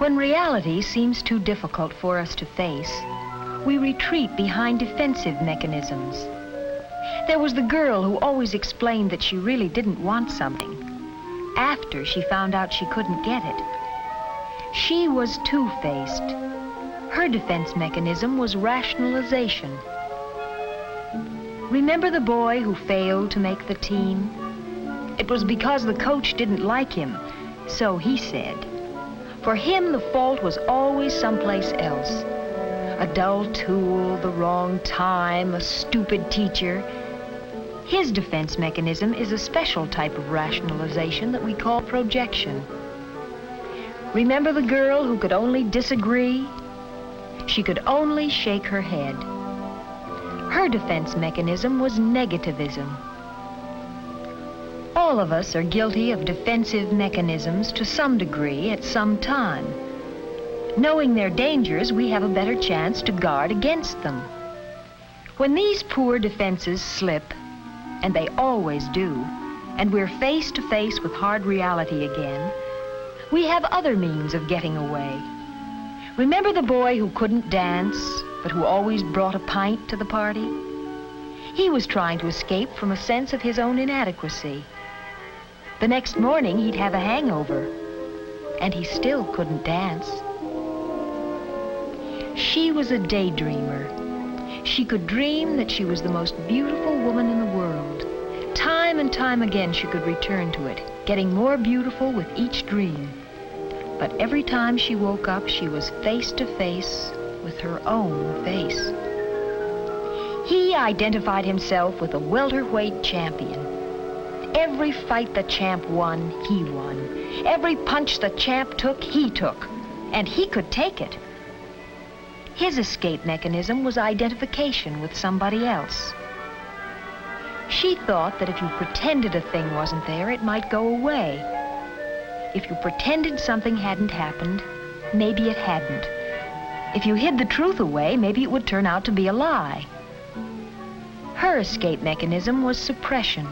When reality seems too difficult for us to face, we retreat behind defensive mechanisms. There was the girl who always explained that she really didn't want something after she found out she couldn't get it. She was two-faced. Her defense mechanism was rationalization. Remember the boy who failed to make the team? It was because the coach didn't like him, so he said. For him, the fault was always someplace else. A dull tool, the wrong time, a stupid teacher. His defense mechanism is a special type of rationalization that we call projection. Remember the girl who could only disagree? She could only shake her head. Her defense mechanism was negativism. All of us are guilty of defensive mechanisms to some degree at some time. Knowing their dangers, we have a better chance to guard against them. When these poor defenses slip, and they always do, and we're face to face with hard reality again, we have other means of getting away. Remember the boy who couldn't dance, but who always brought a pint to the party? He was trying to escape from a sense of his own inadequacy. The next morning, he'd have a hangover, and he still couldn't dance. She was a daydreamer. She could dream that she was the most beautiful woman in the world. Time and time again, she could return to it, getting more beautiful with each dream. But every time she woke up, she was face to face with her own face. He identified himself with a welterweight champion. Every fight the champ won, he won. Every punch the champ took, he took. And he could take it. His escape mechanism was identification with somebody else. She thought that if you pretended a thing wasn't there, it might go away. If you pretended something hadn't happened, maybe it hadn't. If you hid the truth away, maybe it would turn out to be a lie. Her escape mechanism was suppression.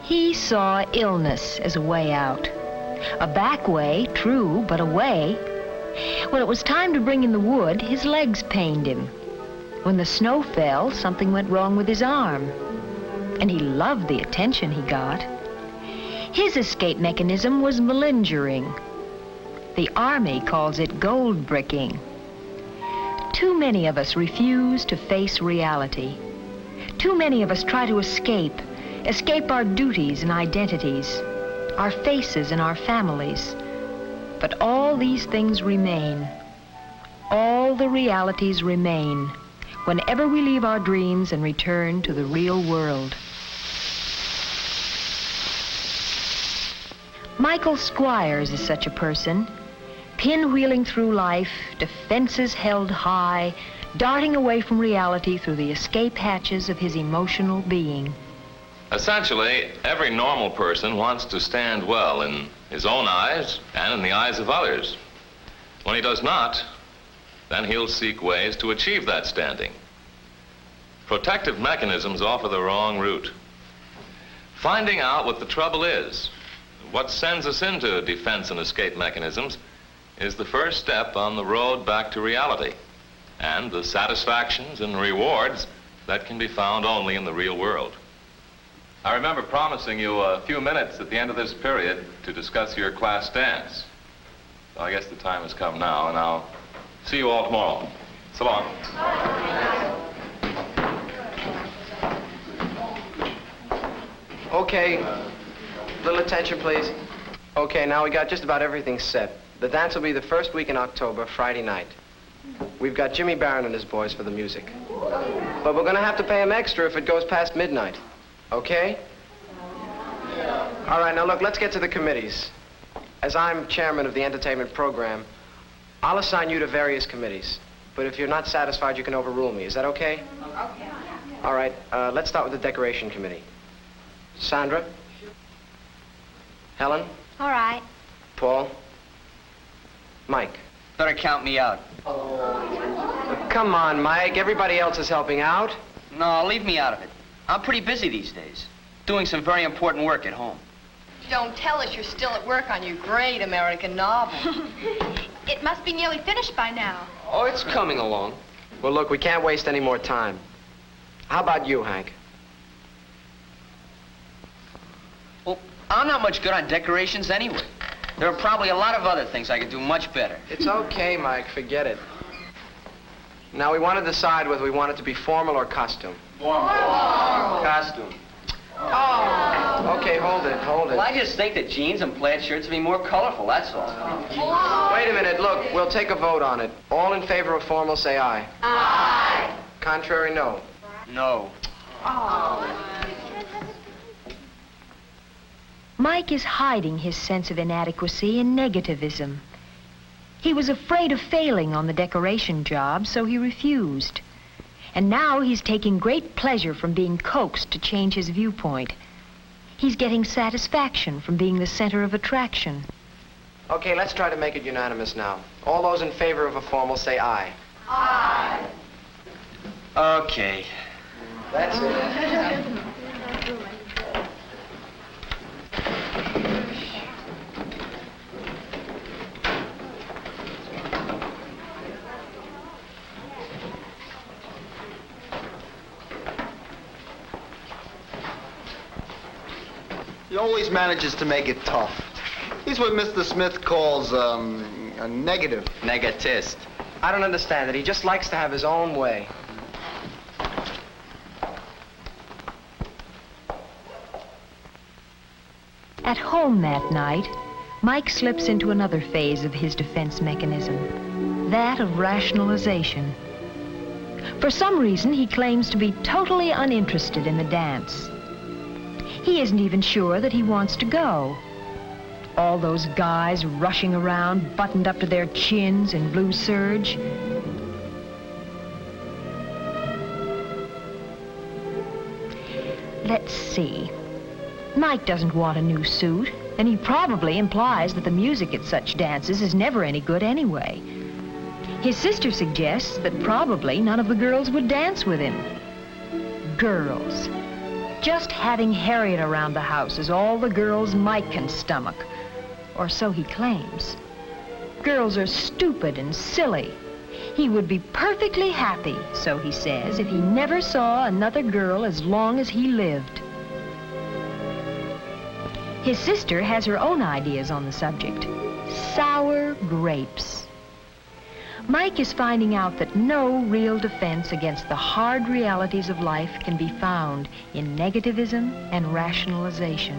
He saw illness as a way out. A back way, true, but a way. When it was time to bring in the wood, his legs pained him. When the snow fell, something went wrong with his arm. And he loved the attention he got. His escape mechanism was malingering. The Army calls it gold bricking. Too many of us refuse to face reality. Too many of us try to escape our duties and identities, our faces and our families. But all these things remain. All the realities remain whenever we leave our dreams and return to the real world. Michael Squires is such a person, pinwheeling through life, defenses held high, darting away from reality through the escape hatches of his emotional being. Essentially, every normal person wants to stand well in his own eyes and in the eyes of others. When he does not, then he'll seek ways to achieve that standing. Protective mechanisms offer the wrong route. Finding out what the trouble is, what sends us into defense and escape mechanisms, is the first step on the road back to reality and the satisfactions and rewards that can be found only in the real world. I remember promising you a few minutes at the end of this period to discuss your class dance. So I guess the time has come now, and I'll see you all tomorrow. So long. Okay, little attention, please. Okay, now we got just about everything set. The dance will be the first week in October, Friday night. We've got Jimmy Barron and his boys for the music. But we're gonna have to pay him extra if it goes past midnight. Okay? All right, now look, let's get to the committees. As I'm chairman of the entertainment program, I'll assign you to various committees. But if you're not satisfied, you can overrule me. Is that okay? Okay. All right, let's start with the decoration committee. Sandra? Helen? All right. Paul? Mike? Better count me out. Come on, Mike. Everybody else is helping out. No, leave me out of it. I'm pretty busy these days, doing some very important work at home. Don't tell us you're still at work on your great American novel. It must be nearly finished by now. Oh, it's coming along. Well, look, we can't waste any more time. How about you, Hank? Well, I'm not much good on decorations anyway. There are probably a lot of other things I could do much better. It's okay, Mike. Forget it. Now, we want to decide whether we want it to be formal or costume. Formal. Costume. Oh. Okay, hold it. Well, I just think that jeans and plaid shirts would be more colorful, that's all. Wait a minute. Look, we'll take a vote on it. All in favor of formal, say aye. Aye. Contrary, no. No. Mike is hiding his sense of inadequacy in negativism. He was afraid of failing on the decoration job, so he refused. And now he's taking great pleasure from being coaxed to change his viewpoint. He's getting satisfaction from being the center of attraction. Okay, let's try to make it unanimous now. All those in favor of a formal, say aye. Aye. Okay. That's it. He always manages to make it tough. He's what Mr. Smith calls, a negative. Negatist. I don't understand it. He just likes to have his own way. At home that night, Mike slips into another phase of his defense mechanism, that of rationalization. For some reason, he claims to be totally uninterested in the dance. He isn't even sure that he wants to go. All those guys rushing around, buttoned up to their chins in blue serge. Let's see. Mike doesn't want a new suit, and he probably implies that the music at such dances is never any good anyway. His sister suggests that probably none of the girls would dance with him. Girls. Just having Harriet around the house is all the girls Mike can stomach. Or so he claims. Girls are stupid and silly. He would be perfectly happy, so he says, if he never saw another girl as long as he lived. His sister has her own ideas on the subject. Sour grapes. Mike is finding out that no real defense against the hard realities of life can be found in negativism and rationalization.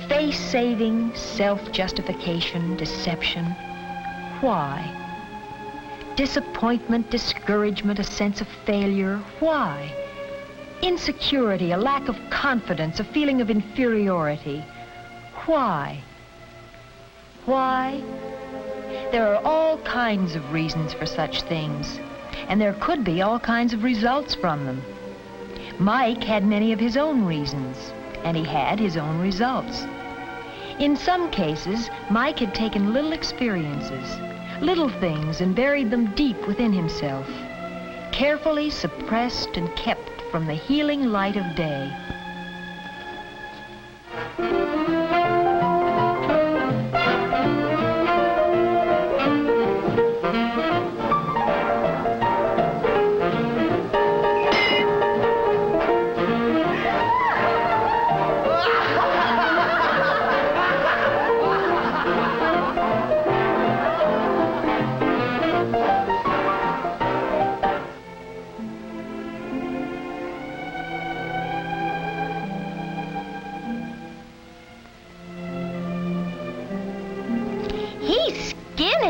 Face-saving, self-justification, deception. Why? Disappointment, discouragement, a sense of failure. Why? Insecurity, a lack of confidence, a feeling of inferiority. Why? Why? There are all kinds of reasons for such things, and there could be all kinds of results from them. Mike had many of his own reasons, and he had his own results. In some cases, Mike had taken little experiences, little things, and buried them deep within himself, carefully suppressed and kept from the healing light of day.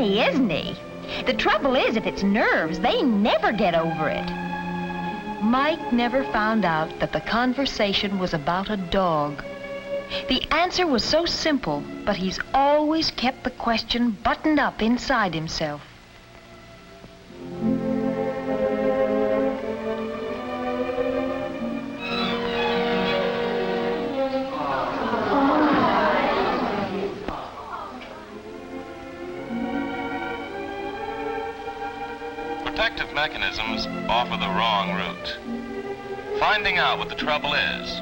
Isn't he? The trouble is, if it's nerves, they never get over it. Mike never found out that the conversation was about a dog. The answer was so simple, but he's always kept the question buttoned up inside himself. Protective mechanisms offer the wrong route. Finding out what the trouble is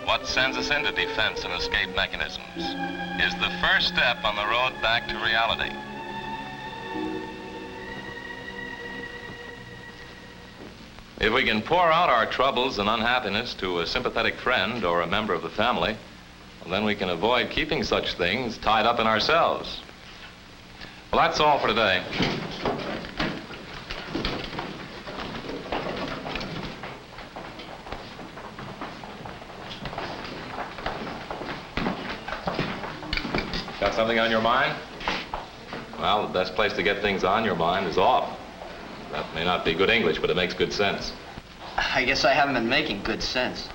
what sends us into defense and escape mechanisms, is the first step on the road back to reality. If we can pour out our troubles and unhappiness to a sympathetic friend or a member of the family, well, then we can avoid keeping such things tied up in ourselves. Well, that's all for today. Got something on your mind? Well, the best place to get things on your mind is off. That may not be good English, but it makes good sense. I guess I haven't been making good sense.